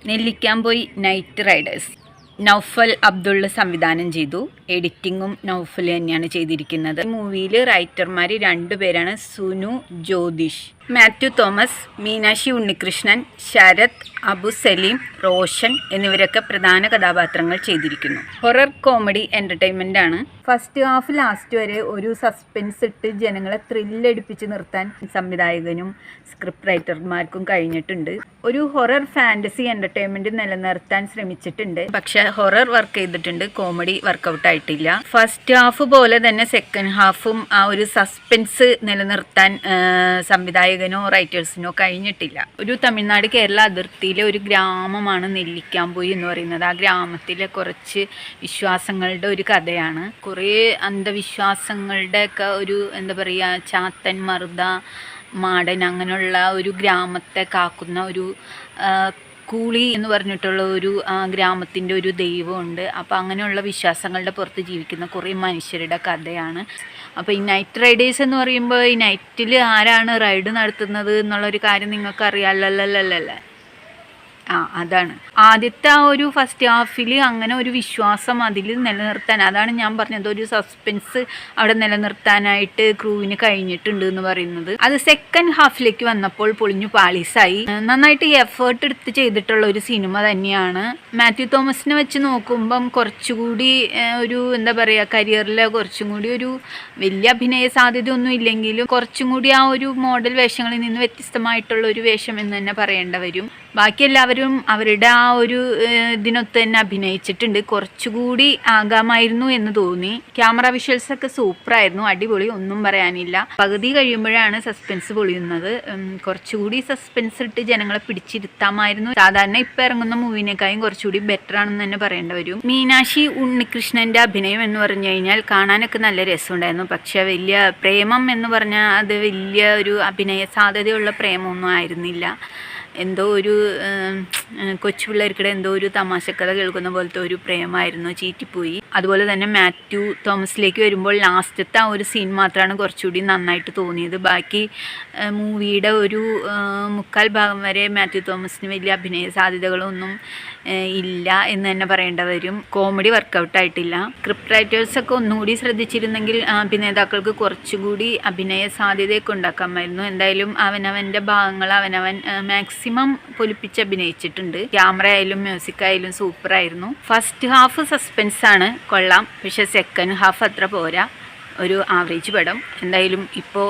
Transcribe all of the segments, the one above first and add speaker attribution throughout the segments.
Speaker 1: നെല്ലിക്കാംപൊയ് night Riders. Naufal Abdul സംവിധാനം ചെയ്തു. എഡിറ്റിങ്ങും നൗഫൽ തന്നെയാണ് ചെയ്തിരിക്കുന്നത്. മൂവിയിൽ റൈറ്റർമാർ 2 പേരാണ്, സുനു ജ്യോതിഷ്. മാത്യു തോമസ്, മീനാക്ഷി ഉണ്ണികൃഷ്ണൻ, ശരത്, അബു സലീം, റോഷൻ എന്നിവരൊക്കെ പ്രധാന കഥാപാത്രങ്ങൾ ചെയ്തിരിക്കുന്നു. ഹൊറർ കോമഡി എൻ്റർടൈൻമെൻ്റ് ആണ്. ഫസ്റ്റ് ഹാഫ് ലാസ്റ്റ് വരെ ഒരു സസ്പെൻസ് ഇട്ട് ജനങ്ങളെ ത്രില്ലടിപ്പിച്ച് നിർത്താൻ സംവിധായകനും സ്ക്രിപ്റ്റ് റൈറ്റർമാർക്കും കഴിഞ്ഞിട്ടുണ്ട്. ഒരു ഹൊറർ ഫാൻറ്റസി എൻ്റർടൈൻമെൻറ്റ് നിലനിർത്താൻ ശ്രമിച്ചിട്ടുണ്ട്. പക്ഷേ ഹൊറർ വർക്ക് ചെയ്തിട്ടുണ്ട്, കോമഡി വർക്കൗട്ട് ആയിട്ടില്ല. ഫസ്റ്റ് ഹാഫ് പോലെ തന്നെ സെക്കൻഡ് ഹാഫും ആ ഒരു സസ്പെൻസ് നിലനിർത്താൻ സംവിധായകനോ റൈറ്റേഴ്സിനോ കഴിഞ്ഞിട്ടില്ല. ഒരു തമിഴ്നാട് കേരള അതിർത്തിയിലെ ഒരു ഗ്രാമമാണ് നെല്ലിക്കാംപൊയ് എന്ന് പറയുന്നത്. ആ ഗ്രാമത്തിലെ കുറച്ച് വിശ്വാസങ്ങളുടെ ഒരു കഥയാണ്. കുറേ അന്ധവിശ്വാസങ്ങളുടെ ഒക്കെ ഒരു എന്താ പറയുക, ചാത്തൻ, മറുത, മാടൻ അങ്ങനെയുള്ള ഒരു ഗ്രാമത്തെ കാക്കുന്ന ഒരു കൂളി എന്ന് പറഞ്ഞിട്ടുള്ള ഒരു ഗ്രാമത്തിൻ്റെ ഒരു ദൈവമുണ്ട്. അപ്പോൾ അങ്ങനെയുള്ള വിശ്വാസങ്ങളുടെ പുറത്ത് ജീവിക്കുന്ന കുറേ മനുഷ്യരുടെ കഥയാണ്. അപ്പോൾ ഈ നൈറ്റ് റൈഡേഴ്സ് എന്ന് പറയുമ്പോൾ ഈ നൈറ്റിൽ ആരാണ് റൈഡ് നടത്തുന്നത് എന്നുള്ളൊരു കാര്യം നിങ്ങൾക്ക് അറിയാമല്ലോ. അതാണ് ആദ്യത്തെ ആ ഒരു ഫസ്റ്റ് ഹാഫിൽ അങ്ങനെ ഒരു വിശ്വാസം അതിൽ നിലനിർത്താൻ, അതാണ് ഞാൻ പറഞ്ഞത്, ഒരു സസ്പെൻസ് അവിടെ നിലനിർത്താനായിട്ട് ക്രൂവിന് കഴിഞ്ഞിട്ടുണ്ട് എന്ന് പറയുന്നത്. അത് സെക്കൻഡ് ഹാഫിലേക്ക് വന്നപ്പോൾ പൊളിഞ്ഞു പാളീസായി. നന്നായിട്ട് എഫേർട്ട് എടുത്ത് ചെയ്തിട്ടുള്ള ഒരു സിനിമ തന്നെയാണ്. മാത്യു തോമസിനെ വെച്ച് നോക്കുമ്പം കുറച്ചുകൂടി ഒരു എന്താ പറയുക, കരിയറിൽ കുറച്ചും കൂടി ഒരു വലിയ അഭിനയ സാധ്യതയൊന്നും ഇല്ലെങ്കിലും കുറച്ചും കൂടി ആ ഒരു മോഡൽ വേഷങ്ങളിൽ നിന്ന് വ്യത്യസ്തമായിട്ടുള്ള ഒരു വേഷം എന്ന് തന്നെ പറയേണ്ട വരും. ബാക്കി എല്ലാവരും അവരുടെ ആ ഒരു ഇതിനൊത്ത് തന്നെ അഭിനയിച്ചിട്ടുണ്ട്. കുറച്ചുകൂടി ആകാമായിരുന്നു എന്ന് തോന്നി. ക്യാമറ വിഷ്വൽസ് ഒക്കെ സൂപ്പറായിരുന്നു, അടിപൊളി, ഒന്നും പറയാനില്ല. പകുതി കഴിയുമ്പോഴാണ് സസ്പെൻസ് പൊളിയുന്നത്. കുറച്ചുകൂടി സസ്പെൻസ് ഇട്ട് ജനങ്ങളെ പിടിച്ചിരുത്താമായിരുന്നു. സാധാരണ ഇപ്പം ഇറങ്ങുന്ന മൂവിനേക്കാളും കുറച്ചുകൂടി ബെറ്റർ ആണെന്ന് തന്നെ പറയേണ്ട വരും. മീനാക്ഷി ഉണ്ണികൃഷ്ണൻ്റെ അഭിനയം എന്ന് പറഞ്ഞു കഴിഞ്ഞാൽ കാണാനൊക്കെ നല്ല രസമുണ്ടായിരുന്നു. പക്ഷെ വലിയ പ്രേമം എന്ന് പറഞ്ഞാൽ അത് വലിയ ഒരു അഭിനയ സാധ്യതയുള്ള പ്രേമമൊന്നും ആയിരുന്നില്ല. എന്തോ ഒരു കൊച്ചു പിള്ളേർക്കിടെ എന്തോ ഒരു തമാശക്കഥ കേൾക്കുന്ന പോലത്തെ ഒരു പ്രേമമായിരുന്നു, ചീറ്റിപ്പോയി. അതുപോലെ തന്നെ മാത്യു തോമസിലേക്ക് വരുമ്പോൾ ലാസ്റ്റത്തെ ആ ഒരു സീൻ മാത്രമാണ് കുറച്ചുകൂടി നന്നായിട്ട് തോന്നിയത്. ബാക്കി മൂവിയുടെ ഒരു 3/4 ഭാഗം വരെ മാത്യു തോമസിന് വലിയ അഭിനയ സാധ്യതകളൊന്നും ഇല്ല എന്ന് തന്നെ പറയേണ്ട വരും. കോമഡി വർക്കൗട്ടായിട്ടില്ല. സ്ക്രിപ്റ്റ് റൈറ്റേഴ്സൊക്കെ ഒന്നുകൂടി ശ്രദ്ധിച്ചിരുന്നെങ്കിൽ അഭിനേതാക്കൾക്ക് കുറച്ചുകൂടി അഭിനയ സാധ്യതയൊക്കെ ഉണ്ടാക്കാമായിരുന്നു. എന്തായാലും അവനവൻ്റെ ഭാഗങ്ങൾ അവനവൻ മാക്സിമം പൊലിപ്പിച്ച് അഭിനയിച്ചിട്ടുണ്ട്. ക്യാമറ ആയാലും മ്യൂസിക് ആയാലും സൂപ്പറായിരുന്നു. ഫസ്റ്റ് ഹാഫ് സസ്പെൻസ് ആണ്, കൊള്ളാം. പക്ഷേ സെക്കൻഡ് ഹാഫ് അത്ര പോരാ, ഒരു ആവറേജ് പടം. എന്തായാലും ഇപ്പോൾ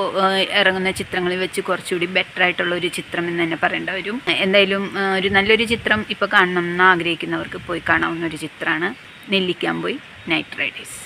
Speaker 1: ഇറങ്ങുന്ന ചിത്രങ്ങളിൽ വെച്ച് കുറച്ചുകൂടി ബെറ്റർ ആയിട്ടുള്ള ഒരു ചിത്രം എന്ന് തന്നെ പറയേണ്ട വരും. എന്തായാലും ഒരു നല്ലൊരു ചിത്രം ഇപ്പോൾ കാണണം എന്ന് ആഗ്രഹിക്കുന്നവർക്ക് പോയി കാണാവുന്ന ഒരു ചിത്രമാണ് നെല്ലിക്കാംപൊയ് നൈറ്റ് റൈഡേഴ്സ്.